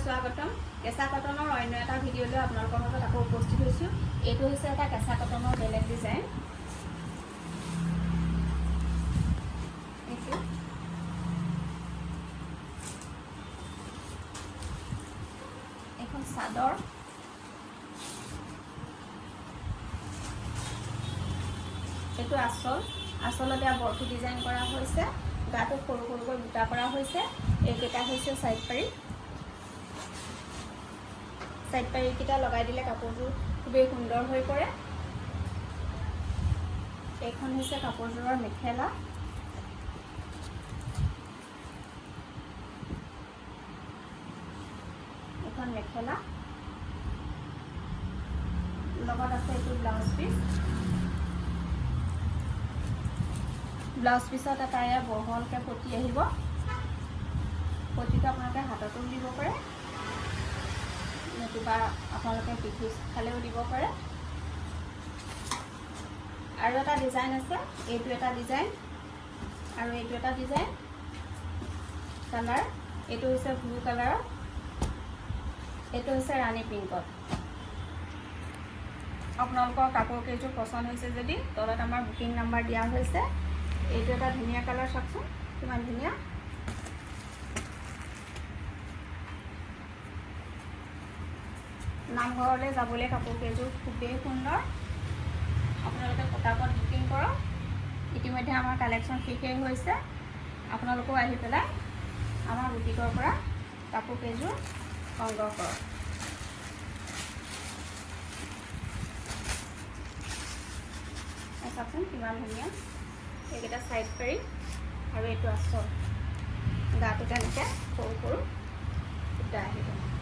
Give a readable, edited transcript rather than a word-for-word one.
স্বাগতম। কেঁচা কটনৰ অন্য এটা ভিডিঅ' লৈ আপোনালোকৰ মাজত আকৌ উপস্থিত হৈছোঁ। এইটো হৈছে এটা কেঁচা কটনৰ বেলেগ ডিজাইন। এখন চাদৰ, এইটো আঁচলত বৰফি ডিজাইন কৰা হৈছে। গাটো সৰু সৰুকৈ বুটা কৰা হৈছে। এইকেইটা হৈছে চাইড পাৰিকেইটা লগাই দিলে কাপোৰযোৰ খুবেই সুন্দৰ হৈ পৰে। এইখন হৈছে কাপোৰযোৰৰ মেখেলা। এখন মেখেলা লগত আছে এইটো ব্লাউজ পিচ। ব্লাউজ পিছত এটা বহলকৈ পতি আহিব। পতিটো আপোনালোকে হাততো দিব পাৰে, নতুবা আপোনালোকে পিঠি ফালেও দিব পাৰে। আৰু এটা ডিজাইন আছে, এইটো এটা ডিজাইন আৰু এইটো এটা ডিজাইন। কালাৰ এইটো হৈছে ব্লু কালাৰৰ, এইটো হৈছে ৰাণী পিংকত। আপোনালোকৰ কাপোৰ কেইযোৰ পচন্দ হৈছে যদি তলত আমাৰ বুকিং নাম্বাৰ দিয়া হৈছে। এইটো এটা ধুনীয়া কালাৰ, চাওকচোন কিমান ধুনীয়া। নামঘৰলৈ যাবলৈ কাপোৰ কেইযোৰ খুবেই সুন্দৰ। আপোনালোকে পটাপট বুকিং কৰক। ইতিমধ্যে আমাৰ কালেকশ্যন শেষেই হৈছে। আপোনালোকেও আহি পেলাই আমাৰ বুটিকৰ পৰা কাপোৰ কেইযোৰ সংগ্ৰহ কৰক। চাওকচোন কিমান ধুনীয়া। এইকেইটা চাইড পাৰি আৰু এইটো আঁচল। গাটো তেনেকৈ সৰু সৰু সূতা আহিব।